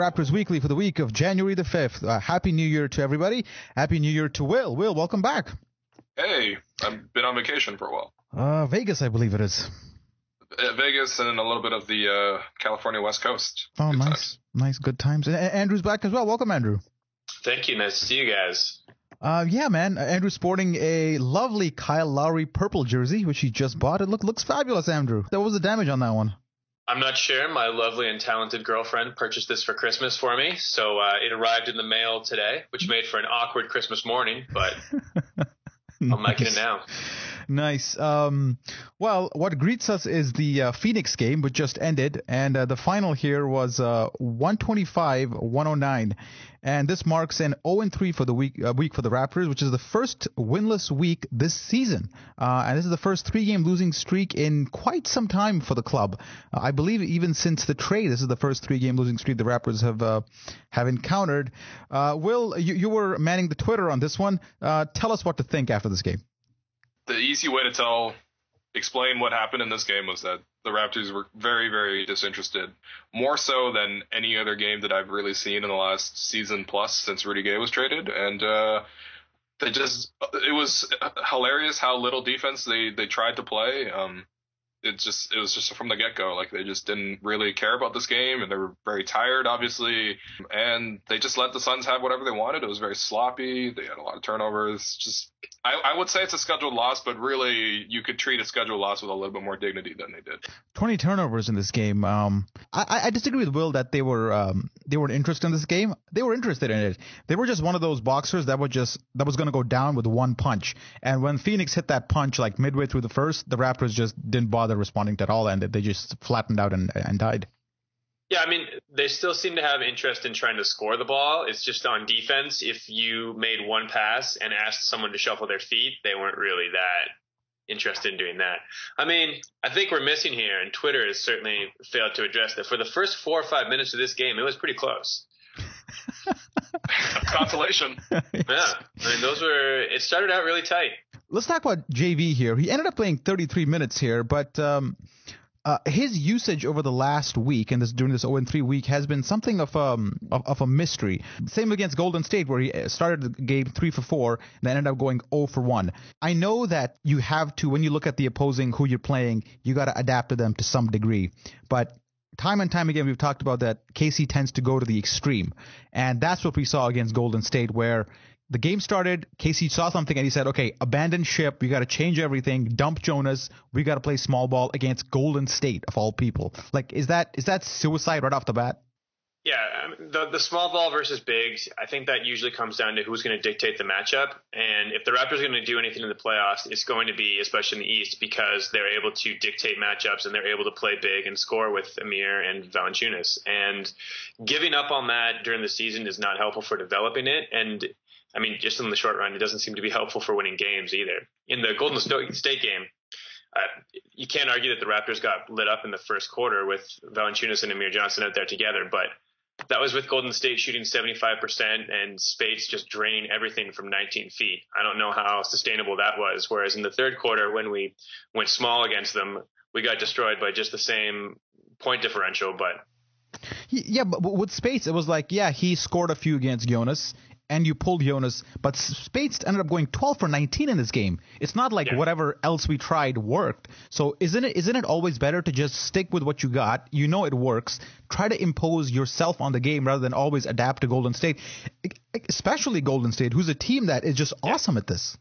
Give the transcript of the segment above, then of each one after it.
Raptors Weekly for the week of January the 5th. Happy New Year to everybody. Happy New Year to Will. Will, welcome back. Hey, I've been on vacation for a while. Vegas, I believe it is. Vegas and a little bit of the California West Coast. Oh, Good nice. times. Nice, good times. And Andrew's back as well. Welcome, Andrew. Thank you. Nice to see you guys. Yeah, man. Andrew's sporting a lovely Kyle Lowry purple jersey, which he just bought. It looks fabulous, Andrew. What was the damage on that one? I'm not sure. My lovely and talented girlfriend purchased this for Christmas for me, so it arrived in the mail today, which made for an awkward Christmas morning, but I'm liking it now. Nice. Well, what greets us is the Phoenix game, which just ended, and the final here was 125-109. And this marks an 0-3 for the week for the Raptors, which is the first winless week this season. And this is the first 3-game losing streak in quite some time for the club. I believe even since the trade, this is the first 3-game losing streak the Raptors have encountered. Will, you were manning the Twitter on this one. Tell us what to think after this game. The easy way to explain what happened in this game was that the Raptors were very, very disinterested, more so than any other game that I've really seen in the last season plus since Rudy Gay was traded. And it was hilarious how little defense they tried to play. It was just from the get-go, like they just didn't really care about this game, and they were very tired, obviously, and they just let the Suns have whatever they wanted. It was very sloppy. They had a lot of turnovers. Just, I would say it's a scheduled loss, but really you could treat a scheduled loss with a little bit more dignity than they did. 20 turnovers in this game. I disagree with Will that they weren't interested in this game. They were interested in it. They were just one of those boxers that was going to go down with one punch. And when Phoenix hit that punch like midway through the first, the Raptors just didn't bother responding to it at all, and they just flattened out and died. Yeah, I mean, they still seem to have interest in trying to score the ball. It's just on defense. If you made one pass and asked someone to shuffle their feet, they weren't really that interested in doing that. I mean, I think we're missing here, and Twitter has certainly failed to address that. For the first 4 or 5 minutes of this game, it was pretty close. Consolation. Yeah, I mean, it started out really tight. Let's talk about JV here. He ended up playing 33 minutes here, but his usage over the last week and during this 0-3 week has been something of a mystery. Same against Golden State, where he started the game 3 for 4 and then ended up going 0 for 1. I know that you have to, when you look at the opposing who you're playing, you got to adapt to them to some degree. But time and time again, we've talked about that Casey tends to go to the extreme, and that's what we saw against Golden State, where the game started, Casey saw something, and he said, okay, abandon ship. We got to change everything. Dump Jonas. We got to play small ball against Golden State, of all people. Like, is that suicide right off the bat? Yeah, the small ball versus bigs, I think that usually comes down to who's going to dictate the matchup. And if the Raptors are going to do anything in the playoffs, it's going to be, especially in the East, because they're able to dictate matchups and they're able to play big and score with Amir and Valanciunas. And giving up on that during the season is not helpful for developing it. And I mean, just in the short run, it doesn't seem to be helpful for winning games either. In the Golden State game, you can't argue that the Raptors got lit up in the first quarter with Valanciunas and Amir Johnson out there together, but that was with Golden State shooting 75% and Spates just draining everything from 19 feet. I don't know how sustainable that was. Whereas in the third quarter, when we went small against them, we got destroyed by just the same point differential. But yeah, but with Spates, it was like, yeah, he scored a few against Jonas, and you pulled Jonas, but Spates ended up going 12 for 19 in this game. It's not like whatever else we tried worked. So isn't it always better to just stick with what you got? You know it works. Try to impose yourself on the game rather than always adapt to Golden State, especially Golden State, who's a team that is just awesome at this.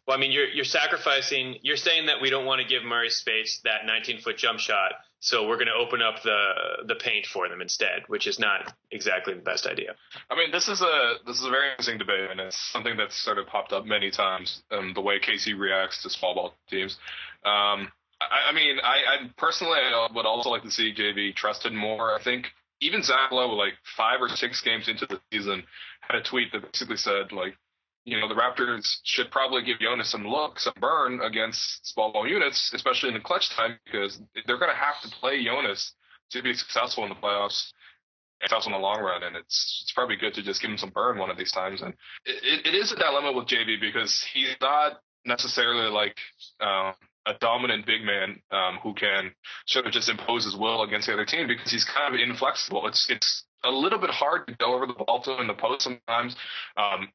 Well, I mean, you're sacrificing. You're saying that we don't want to give Murray Spates that 19-foot jump shot, so we're going to open up the paint for them instead, which is not exactly the best idea. I mean, this is a very interesting debate, and it's something that's sort of popped up many times. The way Casey reacts to small ball teams. I personally would also like to see JV trusted more. I think even Zach Lowe, like 5 or 6 games into the season, had a tweet that basically said, like, you know, the Raptors should probably give Jonas some burn against small ball units, especially in the clutch time, because they're going to have to play Jonas to be successful in the playoffs and successful in the long run. And it's probably good to just give him some burn one of these times. And it is a dilemma with JV because he's not necessarily like a dominant big man who can sort of just impose his will against the other team because he's kind of inflexible. It's a little bit hard to go over the ball to him in the post sometimes.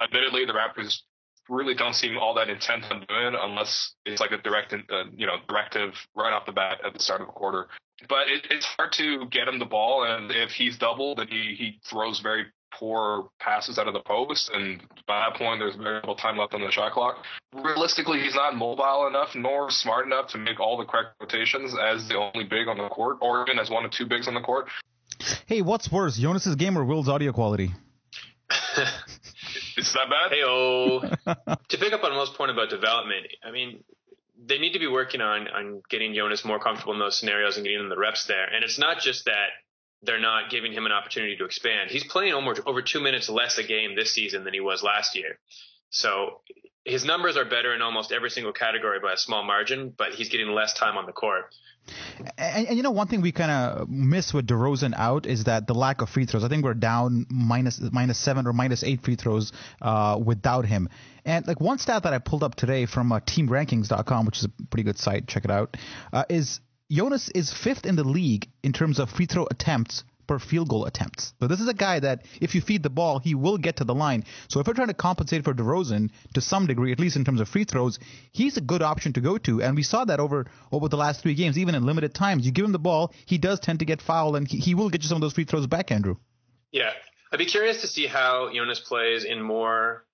Admittedly, the Raptors really don't seem all that intent on doing it unless it's like a directive right off the bat at the start of a quarter. But it's hard to get him the ball, and if he's doubled, then he throws very poor passes out of the post, and by that point, there's very little time left on the shot clock. Realistically, he's not mobile enough nor smart enough to make all the correct rotations as the only big on the court, or even as one of two bigs on the court. Hey, what's worse, Jonas's game or Will's audio quality? It's that bad? Hey-oh. To pick up on Will's point about development, I mean, they need to be working on getting Jonas more comfortable in those scenarios and getting him the reps there. And it's not just that they're not giving him an opportunity to expand. He's playing over 2 minutes less a game this season than he was last year. So his numbers are better in almost every single category by a small margin, but he's getting less time on the court. And you know, one thing we kind of miss with DeRozan out is that the lack of free throws. I think we're down minus 7 or minus 8 free throws without him. And like one stat that I pulled up today from teamrankings.com, which is a pretty good site, check it out, is Jonas is 5th in the league in terms of free throw attempts per field goal attempts. So this is a guy that if you feed the ball, he will get to the line. So if we're trying to compensate for DeRozan to some degree, at least in terms of free throws, he's a good option to go to. And we saw that over the last 3 games, even in limited times. You give him the ball, he does tend to get fouled, and he will get you some of those free throws back, Andrew. Yeah. I'd be curious to see how Jonas plays in more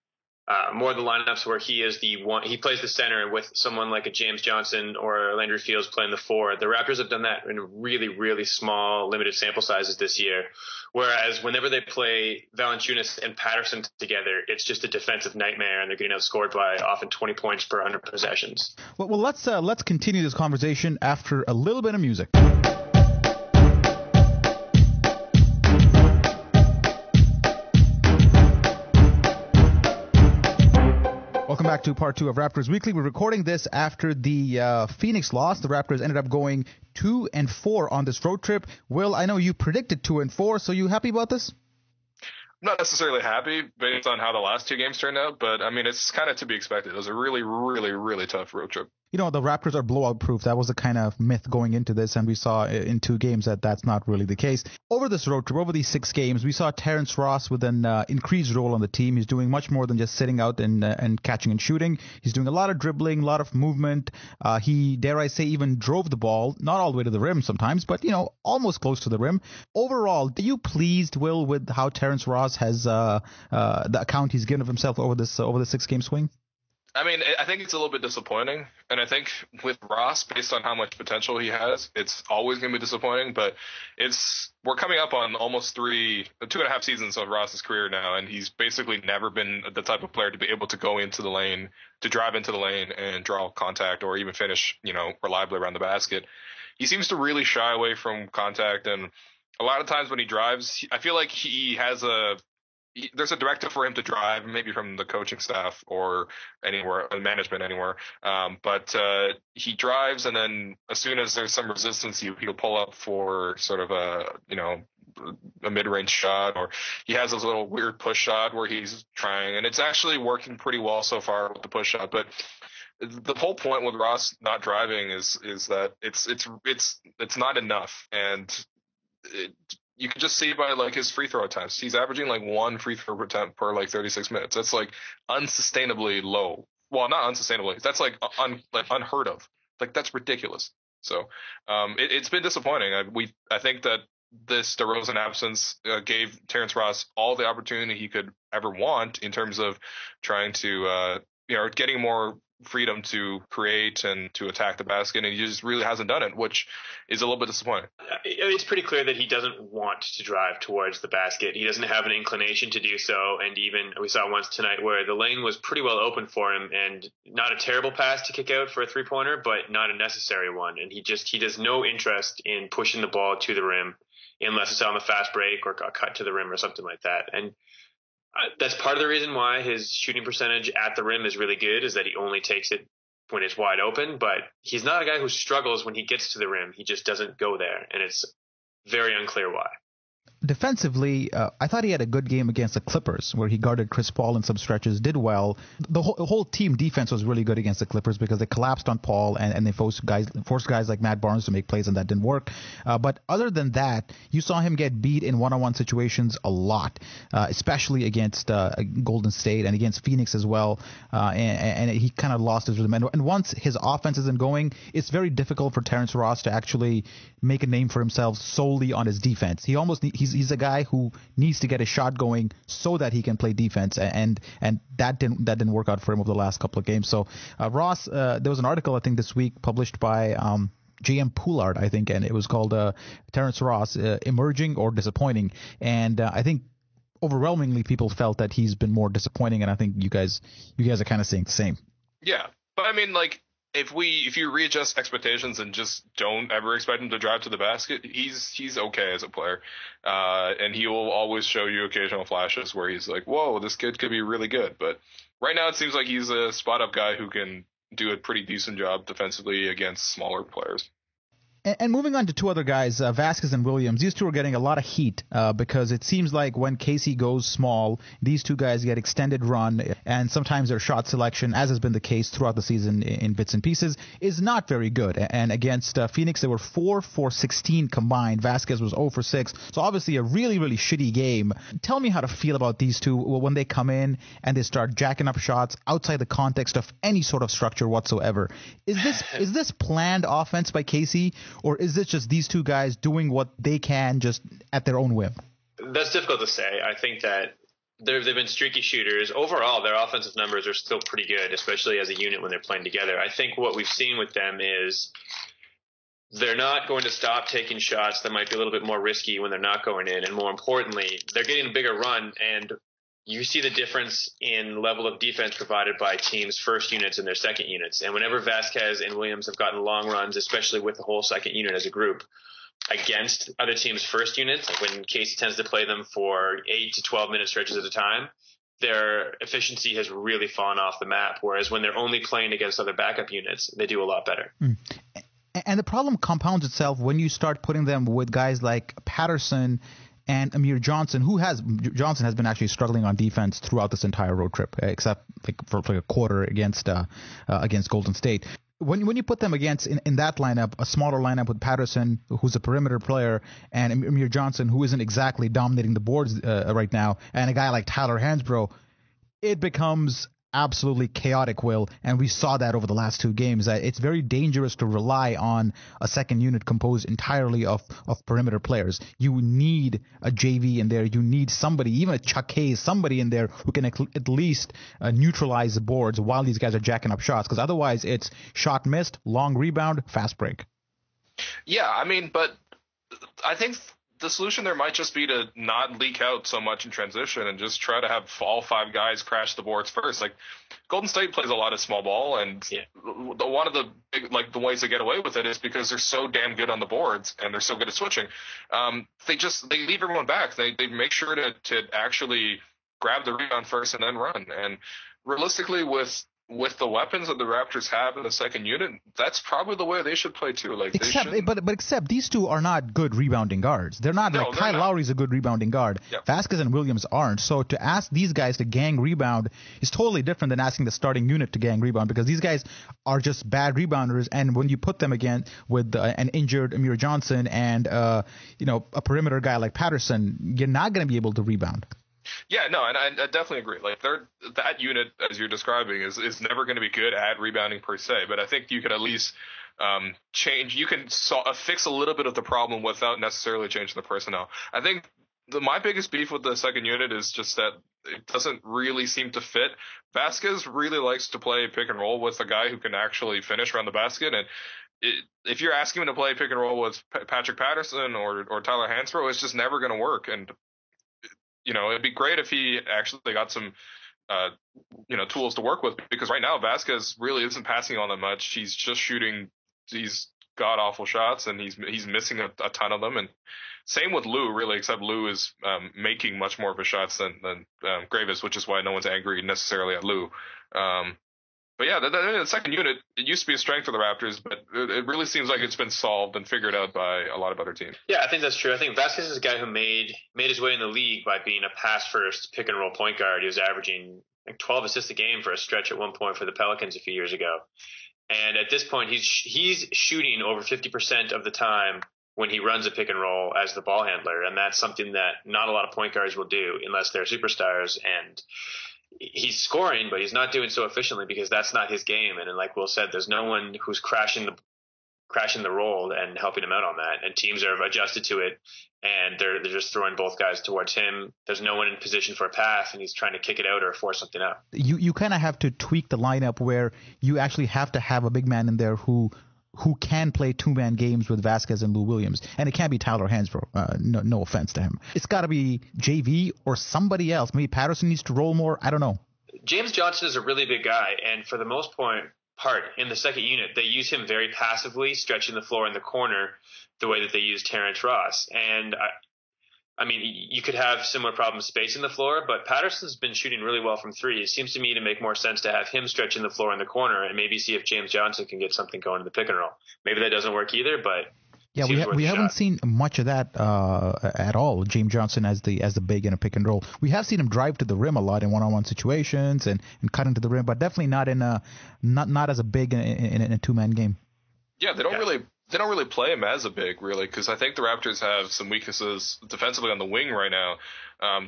of the lineups where he is the one. He plays the center with someone like a James Johnson or Landry Fields playing the 4. The Raptors have done that in really, really small, limited sample sizes this year. Whereas whenever they play Valanciunas and Patterson together, it's just a defensive nightmare, and they're getting outscored by often 20 points per 100 possessions. Well, let's continue this conversation after a little bit of music. Welcome back to part 2 of Raptors Weekly. We're recording this after the Phoenix loss. The Raptors ended up going 2-4 on this road trip. Will, I know you predicted 2-4, so you happy about this? I'm not necessarily happy based on how the last 2 games turned out, but I mean, it's kind of to be expected. It was a really, really, really tough road trip. You know, the Raptors are blowout proof. That was the kind of myth going into this, and we saw in 2 games that that's not really the case. Over this road trip, over these 6 games, we saw Terrence Ross with an increased role on the team. He's doing much more than just sitting out and catching and shooting. He's doing a lot of dribbling, a lot of movement. He, dare I say, even drove the ball, not all the way to the rim sometimes, but, you know, almost close to the rim. Overall, are you pleased, Will, with how Terrence Ross has the account he's given of himself over the 6-game swing? I mean, I think it's a little bit disappointing, and I think with Ross, based on how much potential he has, it's always going to be disappointing, but we're coming up on almost 2.5 seasons of Ross's career now, and he's basically never been the type of player to be able to go into the lane, to drive into the lane and draw contact or even finish, you know, reliably around the basket. He seems to really shy away from contact, and a lot of times when he drives, I feel like he has there's a directive for him to drive, maybe from the coaching staff or anywhere, management anywhere. But he drives, and then as soon as there's some resistance, he'll pull up for sort of a mid-range shot, or he has this little weird push shot where he's trying, and it's actually working pretty well so far with the push shot. But the whole point with Ross not driving is that it's not enough, and you can just see by like his free throw attempts. He's averaging like 1 free throw attempt per like 36 minutes. That's like unsustainably low. Well, not unsustainably. That's like unheard of. Like that's ridiculous. So it's been disappointing. I think that this DeRozan absence gave Terrence Ross all the opportunity he could ever want in terms of trying to getting more freedom to create and to attack the basket, and he just really hasn't done it, which is a little bit disappointing. It's pretty clear that he doesn't want to drive towards the basket. He doesn't have an inclination to do so, and even we saw once tonight where the lane was pretty well open for him, and not a terrible pass to kick out for a 3-pointer, but not a necessary one, and he has no interest in pushing the ball to the rim unless it's on the fast break or a cut to the rim or something like that. And that's part of the reason why his shooting percentage at the rim is really good, is that he only takes it when it's wide open, but he's not a guy who struggles when he gets to the rim. He just doesn't go there, and it's very unclear why. Defensively, I thought he had a good game against the Clippers, where he guarded Chris Paul in some stretches, did well. The whole team defense was really good against the Clippers because they collapsed on Paul and they forced guys like Matt Barnes to make plays, and that didn't work. But other than that, you saw him get beat in one-on-one situations a lot, especially against Golden State and against Phoenix as well. And he kind of lost his rhythm. And once his offense isn't going, it's very difficult for Terrence Ross to actually make a name for himself solely on his defense. He's a guy who needs to get his shot going so that he can play defense, and that didn't work out for him over the last couple of games. So Ross, there was an article I think this week published by J.M. Poulard, I think, and it was called Terrence Ross, Emerging or Disappointing. And I think overwhelmingly people felt that he's been more disappointing, and I think you guys are kind of saying the same. Yeah, but I mean, like, if you readjust expectations and just don't ever expect him to drive to the basket, he's okay as a player, and he will always show you occasional flashes where he's like, whoa, this kid could be really good. But right now it seems like he's a spot up guy who can do a pretty decent job defensively against smaller players. And moving on to two other guys, Vasquez and Wiliams, these two are getting a lot of heat because it seems like when Casey goes small, these two guys get extended run, and sometimes their shot selection, as has been the case throughout the season in bits and pieces, is not very good. And against Phoenix, they were 4 for 16 combined. Vasquez was 0 for 6. So obviously a really, really shitty game. Tell me how to feel about these two when they come in and they start jacking up shots outside the context of any sort of structure whatsoever. Is this planned offense by Casey? Or is this just these two guys doing what they can just at their own whim? That's difficult to say. I think that they've been streaky shooters. Overall, their offensive numbers are still pretty good, especially as a unit when they're playing together. I think what we've seen with them is they're not going to stop taking shots that might be a little bit more risky when they're not going in. And more importantly, they're getting a bigger run, and you see the difference in level of defense provided by teams' first units and their second units. And whenever Vasquez and Wiliams have gotten long runs, especially with the whole second unit as a group, against other teams' first units, like when Casey tends to play them for 8 to 12-minute stretches at a time, their efficiency has really fallen off the map. Whereas when they're only playing against other backup units, they do a lot better. And the problem compounds itself when you start putting them with guys like Patterson and Amir Johnson, Johnson has been actually struggling on defense throughout this entire road trip, except for a quarter against Golden State. When you put them against in that lineup, a smaller lineup with Patterson, who's a perimeter player, and Amir Johnson, who isn't exactly dominating the boards right now, and a guy like Tyler Hansbrough, it becomes absolutely chaotic, Will, and we saw that over the last two games. It's very dangerous to rely on a second unit composed entirely of perimeter players. You need a JV in there. You need somebody, even a Chuck Hayes, somebody in there who can at least neutralize the boards while these guys are jacking up shots, because otherwise it's shot missed, long rebound, fast break. Yeah, I mean, but I think the solution there might just be to not leak out so much in transition and just try to have all five guys crash the boards first. Like, Golden State plays a lot of small ball, and one of the the ways they get away with it is because they're so damn good on the boards and they're so good at switching. They leave everyone back. They make sure to actually grab the rebound first and then run. And realistically, with the weapons that the Raptors have in the second unit, that's probably the way they should play too. Except these two are not good rebounding guards. They're not. Kyle Lowry's a good rebounding guard. Yep. Vasquez and Wiliams aren't. So to ask these guys to gang rebound is totally different than asking the starting unit to gang rebound, because these guys are just bad rebounders. And when you put them again with an injured Amir Johnson and a perimeter guy like Patterson, you're not going to be able to rebound. Yeah, no, and I definitely agree. Like, that unit, as you're describing, is never going to be good at rebounding per se. But I think you could at least change. You can fix a little bit of the problem without necessarily changing the personnel. I think my biggest beef with the second unit is just that it doesn't really seem to fit. Vasquez really likes to play pick and roll with a guy who can actually finish around the basket, and if you're asking him to play pick and roll with Patrick Patterson or Tyler Hansbrough, it's just never going to work. And it'd be great if he actually got some, tools to work with, because right now Vasquez really isn't passing on that much. He's just shooting these god awful shots, and he's missing a ton of them. And same with Lowe, really, except Lowe is making much more of his shots than Greivis, which is why no one's angry necessarily at Lowe. But yeah, the second unit, it used to be a strength for the Raptors, but it really seems like it's been solved and figured out by a lot of other teams. Yeah, I think that's true. I think Vasquez is a guy who made his way in the league by being a pass-first pick-and-roll point guard. He was averaging like 12 assists a game for a stretch at one point for the Pelicans a few years ago. And at this point, he's shooting over 50% of the time when he runs a pick-and-roll as the ball handler, and that's something that not a lot of point guards will do unless they're superstars. And he's scoring, but he's not doing so efficiently because that's not his game. And like Will said, there's no one who's crashing the roll and helping him out on that. And teams are adjusted to it, and they're just throwing both guys towards him. There's no one in position for a pass, and he's trying to kick it out or force something out. You kind of have to tweak the lineup where you actually have to have a big man in there who can play two-man games with Vasquez and Lou Williams. And it can't be Tyler Hansbrough. No offense to him. It's got to be JV or somebody else. Maybe Patterson needs to roll more. I don't know. James Johnson is a really big guy, and for the most part, in the second unit, they use him very passively, stretching the floor in the corner the way that they use Terrence Ross. And I mean, you could have similar problems spacing the floor, but Patterson's been shooting really well from three. It seems to me to make more sense to have him stretching the floor in the corner and maybe see if James Johnson can get something going in the pick and roll. Maybe that doesn't work either, but yeah, we haven't seen much of that at all. James Johnson as the big in a pick and roll. We have seen him drive to the rim a lot in one-on-one situations and cut into the rim, but definitely not as a big in a two-man game. Yeah, they don't really play him as a big, really, because I think the Raptors have some weaknesses defensively on the wing right now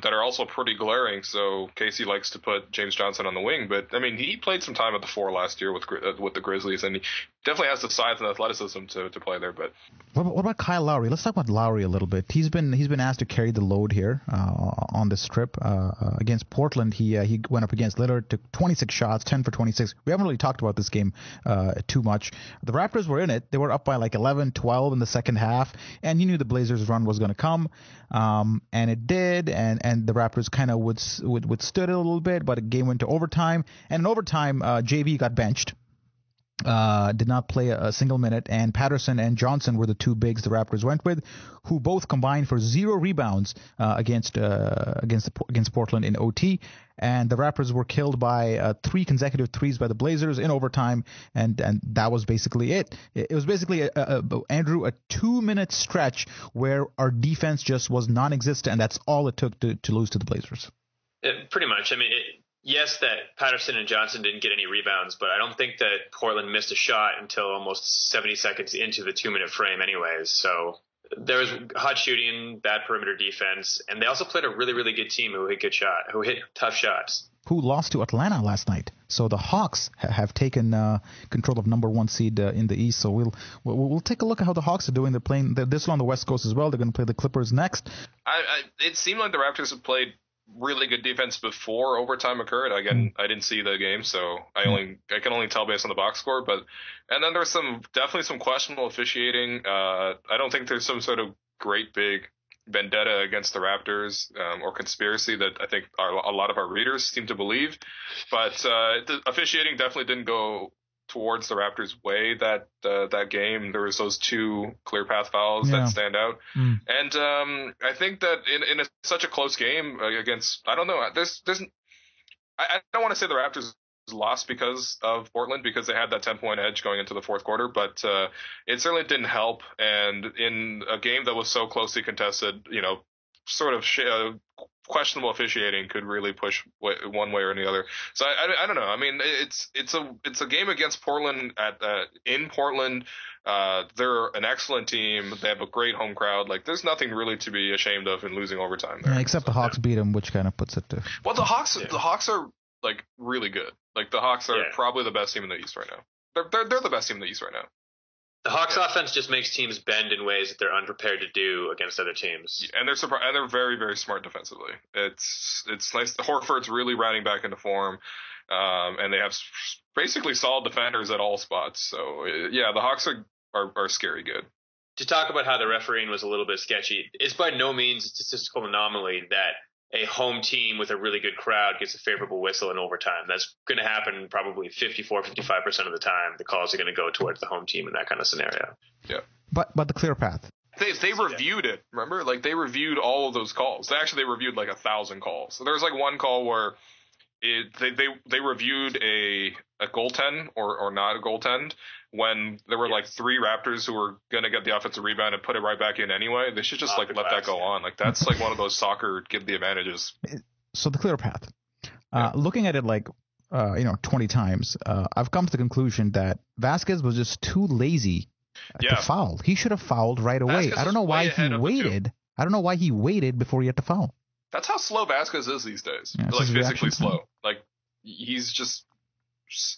that are also pretty glaring. So Casey likes to put James Johnson on the wing, but I mean he played some time at the four last year with the Grizzlies, and he definitely has the size and athleticism to play there. But what about Kyle Lowry? Let's talk about Lowry a little bit. He's been asked to carry the load here on this trip against Portland. He went up against Lillard, took 26 shots, 10 for 26. We haven't really talked about this game too much. The Raptors were in it. They were up by like 11-12 in the second half, and you knew the Blazers' run was going to come, and it did. And the Raptors kind of withstood it a little bit, but the game went to overtime. And in overtime, JV got benched. Did not play a single minute, and Patterson and Johnson were the two bigs the Raptors went with, who both combined for 0 rebounds against Portland in OT. And the Raptors were killed by 3 consecutive threes by the Blazers in overtime, and that was basically it. It was basically Andrew, a 2-minute stretch where our defense just was non-existent, and that's all it took to lose to the Blazers. Pretty much. I mean, yes, that Patterson and Johnson didn't get any rebounds, but I don't think that Portland missed a shot until almost 70 seconds into the 2-minute frame anyways. So there was hot shooting, bad perimeter defense, and they also played a really, really good team who hit tough shots. Who lost to Atlanta last night. So the Hawks have taken control of number 1 seed in the East. So we'll take a look at how the Hawks are doing. They're playing this one on the West Coast as well. They're going to play the Clippers next. It seemed like the Raptors have played really good defense before overtime occurred. Again, I didn't see the game, so I can only tell based on the box score. And then there's definitely some questionable officiating. I don't think there's some sort of great big vendetta against the Raptors or conspiracy that I think a lot of our readers seem to believe. But the officiating definitely didn't go towards the Raptors' way that game. There was those 2 clear path fouls that stand out, and I think that in such a close game against, I don't know, I don't want to say the Raptors lost because of Portland, because they had that 10-point edge going into the fourth quarter, but it certainly didn't help. And in a game that was so closely contested, sort of questionable officiating could really push one way or the other. So I don't know. I mean, it's a game against Portland in Portland. They're an excellent team. They have a great home crowd. Like, there's nothing really to be ashamed of in losing overtime there. Yeah, except the Hawks beat them, which kind of puts it to. Well, the Hawks are like really good. Like, the Hawks are probably the best team in the East right now. They're the best team in the East right now. The Hawks offense just makes teams bend in ways that they're unprepared to do against other teams. And they're very, very smart defensively. It's nice. Horford's really rounding back into form, and they have basically solid defenders at all spots. So yeah, the Hawks are scary good. To talk about how the refereeing was a little bit sketchy, it's by no means a statistical anomaly that a home team with a really good crowd gets a favorable whistle in overtime. That's going to happen probably 54-55% of the time. The calls are going to go towards the home team in that kind of scenario. Yeah. But the clear path. They reviewed it, remember? Like, they reviewed all of those calls. They reviewed like 1,000 calls. So there's like one call where They reviewed a goaltend or not a goaltend when there were like 3 Raptors who were gonna get the offensive rebound and put it right back in anyway. They should just let that go on. Like that's like one of those soccer give the advantages. So the clear path. Looking at it like 20 times, I've come to the conclusion that Vasquez was just too lazy to foul. He should have fouled right away. I don't know why he waited. I don't know why he waited before he had to foul. That's how slow Vasquez is these days. Yeah, like physically slow. Like he's just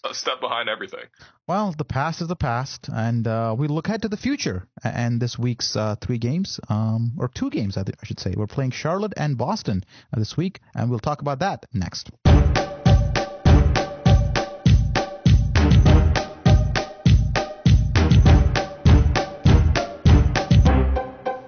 a step behind everything. Well, the past is the past, and we look ahead to the future. And this week's 3 games, or 2 games, I should say. We're playing Charlotte and Boston this week, and we'll talk about that next.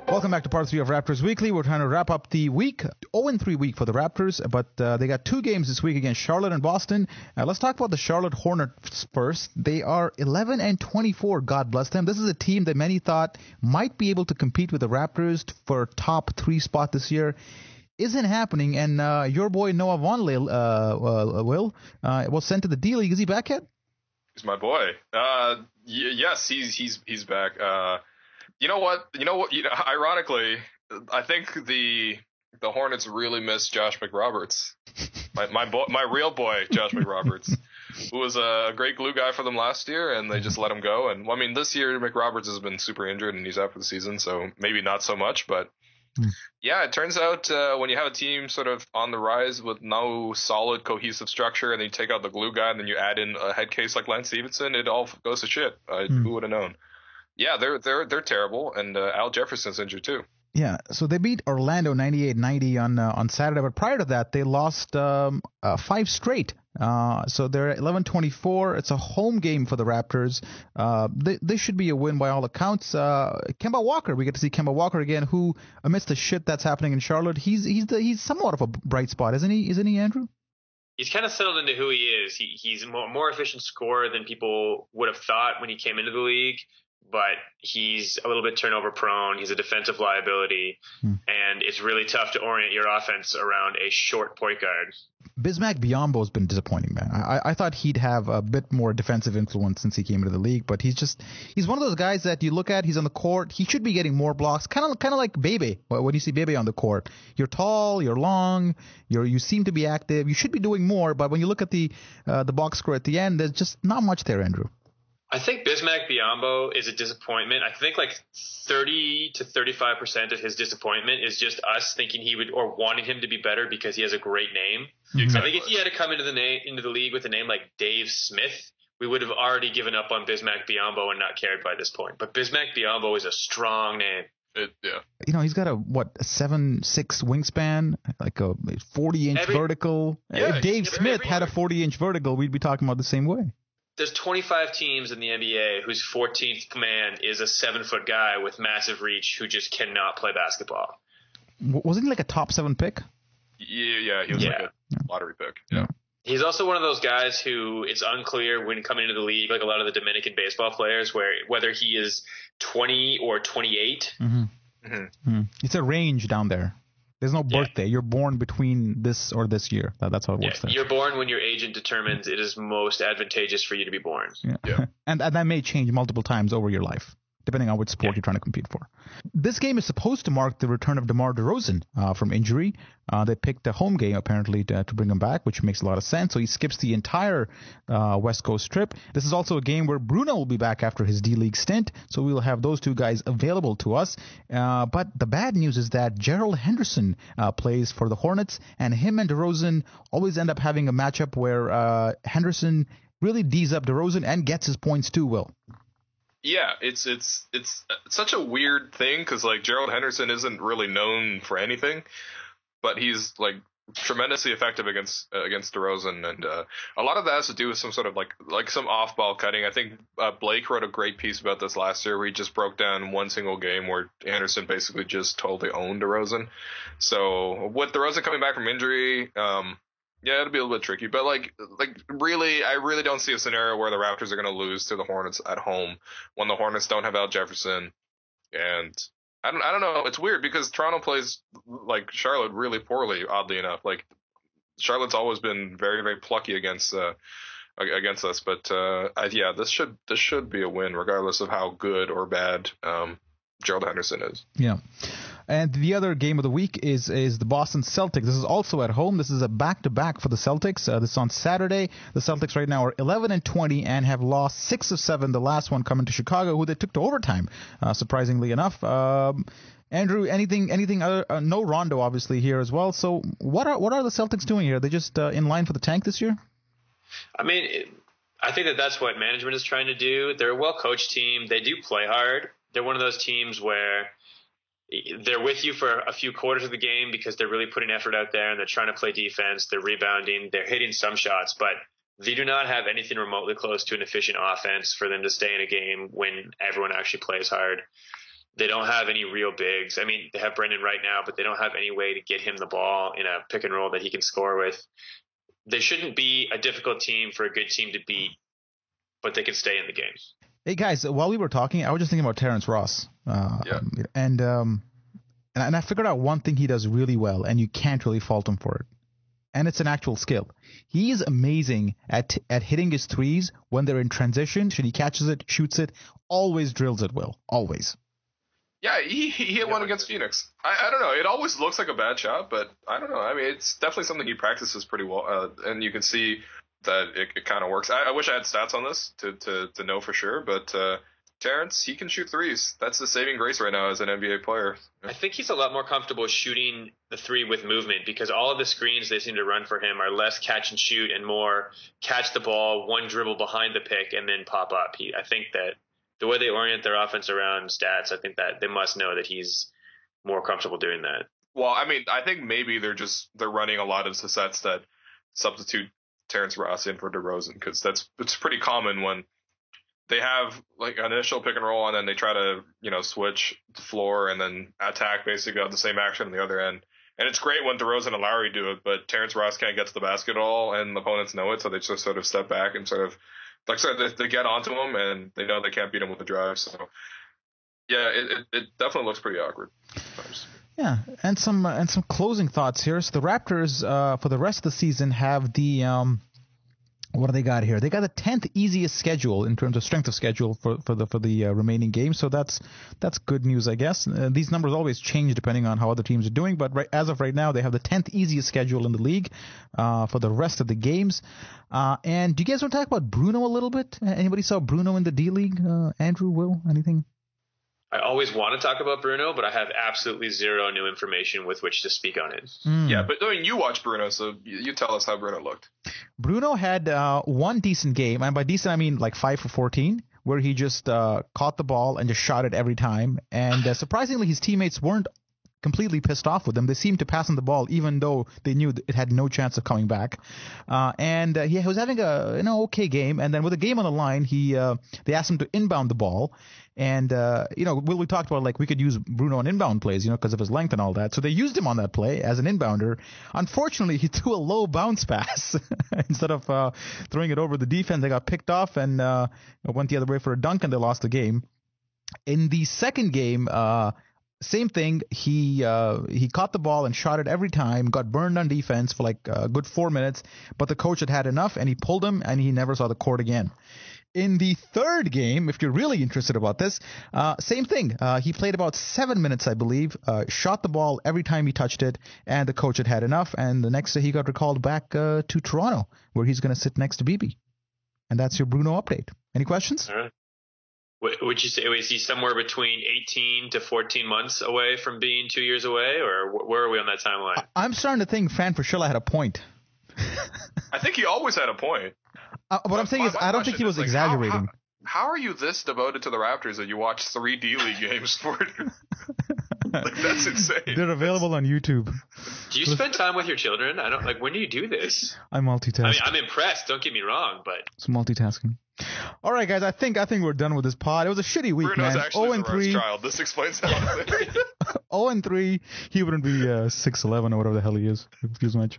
Welcome back to part 3 of Raptors Weekly. We're trying to wrap up the week, 0-3 week for the Raptors, but they got 2 games this week against Charlotte and Boston. Let's talk about the Charlotte Hornets first. They are 11-24, God bless them. This is a team that many thought might be able to compete with the Raptors for top 3 spot this year. Isn't happening, and your boy Noah Vonleh, Will, was sent to the D League. Is he back yet? He's my boy. Yes, he's back. You know what? Ironically, I think the Hornets really miss Josh McRoberts, my real boy, Josh McRoberts, who was a great glue guy for them last year, and they just let him go. And I mean, this year McRoberts has been super injured, and he's out for the season, so maybe not so much. But yeah, it turns out when you have a team sort of on the rise with no solid cohesive structure, and then you take out the glue guy, and then you add in a head case like Lance Stevenson, it all goes to shit. Who would have known? Yeah, they're terrible, and Al Jefferson's injured too. Yeah, so they beat Orlando 98-90 on Saturday, but prior to that, they lost 5 straight. So they're 11-24. It's a home game for the Raptors. They should be a win by all accounts. Kemba Walker, we get to see Kemba Walker again, who amidst the shit that's happening in Charlotte, he's somewhat of a bright spot, isn't he, Andrew? He's kind of settled into who he is. He's a more efficient scorer than people would have thought when he came into the league. But he's a little bit turnover prone. He's a defensive liability, and it's really tough to orient your offense around a short point guard. Bismack Biyombo has been disappointing, man. I thought he'd have a bit more defensive influence since he came into the league, but he's one of those guys that you look at, he's on the court, he should be getting more blocks, kind of like Bebe. When you see Bebe on the court, you're tall, you're long, you seem to be active, you should be doing more, but when you look at the box score at the end, there's just not much there, Andrew. I think Bismack Biyombo is a disappointment. I think like 30 to 35% of his disappointment is just us thinking he would, or wanting him to be better because he has a great name. Exactly. I think if he had to come into the league with a name like Dave Smith, we would have already given up on Bismack Biyombo and not cared by this point. But Bismack Biyombo is a strong name. He's got a 7'6" wingspan, like a 40-inch vertical. Yeah, if Dave Smith had a 40-inch vertical, we'd be talking about the same way. There's 25 teams in the NBA whose 14th man is a 7-foot guy with massive reach who just cannot play basketball. Wasn't he like a top 7 pick? Yeah, he was like a lottery pick. Yeah. He's also one of those guys who it's unclear when coming into the league, like a lot of the Dominican baseball players, whether he is 20 or 28. It's a range down there. There's no birthday. You're born between this or this year. That's how it works there. You're born when your agent determines it is most advantageous for you to be born. Yeah. And that may change multiple times over your life, depending on which sport you're trying to compete for. This game is supposed to mark the return of DeMar DeRozan from injury. They picked a home game, apparently, to bring him back, which makes a lot of sense. So he skips the entire West Coast trip. This is also a game where Bruno will be back after his D-League stint, so we will have those 2 guys available to us. But the bad news is that Gerald Henderson plays for the Hornets, and him and DeRozan always end up having a matchup where Henderson really D's up DeRozan and gets his points too, Will. Yeah, it's such a weird thing because like Gerald Henderson isn't really known for anything, but he's like tremendously effective against DeRozan, and a lot of that has to do with some sort of like some off ball cutting. I think Blake wrote a great piece about this last year where he just broke down one single game where Henderson basically just totally owned DeRozan. So with DeRozan coming back from injury, yeah, it'll be a little bit tricky, but like really, I really don't see a scenario where the Raptors are going to lose to the Hornets at home when the Hornets don't have Al Jefferson. And I don't know. It's weird because Toronto plays like Charlotte really poorly, oddly enough. Like Charlotte's always been very, very plucky against us. But this should be a win, regardless of how good or bad Gerald Henderson is. Yeah. And the other game of the week is the Boston Celtics. This is also at home. This is a back-to-back for the Celtics. This is on Saturday. The Celtics right now are 11-20 and have lost 6 of 7. The last one coming to Chicago, who they took to overtime, surprisingly enough. Andrew, anything other? No Rondo, obviously, here as well. So what are the Celtics doing here? Are they just in line for the tank this year? I mean, I think that's what management is trying to do. They're a well-coached team. They do play hard. They're one of those teams where they're with you for a few quarters of the game because they're really putting effort out there and they're trying to play defense. They're rebounding. They're hitting some shots, but they do not have anything remotely close to an efficient offense for them to stay in a game when everyone actually plays hard. They don't have any real bigs. I mean, they have Brendan right now, but they don't have any way to get him the ball in a pick and roll that he can score with. They shouldn't be a difficult team for a good team to beat, but they can stay in the game. Hey guys, while we were talking, I was just thinking about Terrence Ross, and I figured out one thing he does really well, and you can't really fault him for it, and it's an actual skill. He is amazing at hitting his threes when they're in transition. He catches it, shoots it, always drills it well, always. Yeah, he hit one against Phoenix. I don't know. It always looks like a bad shot, but I don't know. I mean, it's definitely something he practices pretty well, and you can see that it kind of works. I wish I had stats on this to know for sure, but Terrence, he can shoot threes. That's the saving grace right now as an NBA player. I think he's a lot more comfortable shooting the three with movement because all of the screens they seem to run for him are less catch and shoot and more catch the ball, one dribble behind the pick, and then pop up. I think that the way they orient their offense around stats, I think that they must know that he's more comfortable doing that. Well, I mean, I think maybe they're running a lot of the sets that substitute Terrence Ross in for DeRozan, because it's pretty common when they have like an initial pick and roll and then they try to switch the floor and then attack basically on the same action on the other end. And it's great when DeRozan and Lowry do it, but Terrence Ross can't get to the basket at all, and the opponents know it, so they just sort of step back and sort of they get onto him and they know they can't beat him with a drive. So yeah, it definitely looks pretty awkward sometimes. Yeah, and some closing thoughts here. So the Raptors, for the rest of the season, have the what do they got here? They got the 10th easiest schedule in terms of strength of schedule for the remaining games. So that's good news, I guess. These numbers always change depending on how other teams are doing, but as of right now, they have the 10th easiest schedule in the league for the rest of the games. And do you guys want to talk about Bruno a little bit? Anybody saw Bruno in the D League? Andrew, Will, anything? I always want to talk about Bruno, but I have absolutely zero new information with which to speak on it. Yeah, but I mean, you watch Bruno, so you tell us how Bruno looked. Bruno had one decent game, and by decent I mean like 5 for 14, where he just caught the ball and just shot it every time. And surprisingly, his teammates weren't completely pissed off with him. They seemed to pass him the ball, even though they knew that it had no chance of coming back. And he was having an okay game. And then with the game on the line, they asked him to inbound the ball. And, we talked about, like, we could use Bruno on inbound plays, because of his length and all that. So they used him on that play as an inbounder. Unfortunately, he threw a low bounce pass. Instead of throwing it over the defense, they got picked off and went the other way for a dunk, and they lost the game. In the second game, same thing. He caught the ball and shot it every time, got burned on defense for like a good 4 minutes, but the coach had enough, and he pulled him, and he never saw the court again. In the third game, if you're really interested about this, same thing. He played about 7 minutes, I believe, shot the ball every time he touched it, and the coach had enough, and the next day he got recalled back to Toronto, where he's going to sit next to BB. And that's your Bruno update. Any questions? All right. Would you say, is he somewhere between 18 to 14 months away from being 2 years away, or where are we on that timeline? I'm starting to think Fran Fraschilla had a point. I think he always had a point. What I'm saying is, I don't think he was exaggerating. How are you this devoted to the Raptors that you watch 3 D-League games for it? Like, that's insane. They're available on YouTube. Do you spend time with your children? When do you do this? I multitask. I mean, I'm impressed. Don't get me wrong, but it's multitasking. All right, guys. I think we're done with this pod. It was a shitty week, Bruno's man. actually the roast child. This explains how. 0-3, he wouldn't be 6-11 or whatever the hell he is. Excuse me.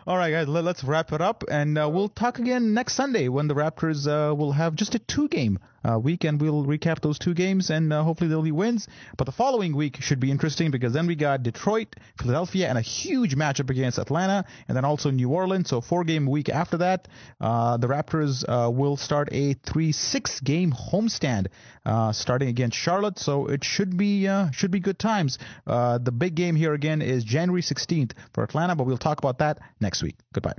All right, guys, let's wrap it up, and we'll talk again next Sunday when the Raptors will have just a 2-game week, and we'll recap those 2 games, and hopefully they'll be wins. But the following week should be interesting because then we got Detroit, Philadelphia, and a huge matchup against Atlanta, and then also New Orleans. So 4-game week after that, the Raptors will start a 3-6 game homestand starting against Charlotte. So it should be good times. The big game here again is January 16th for Atlanta, but we'll talk about that next week. Goodbye.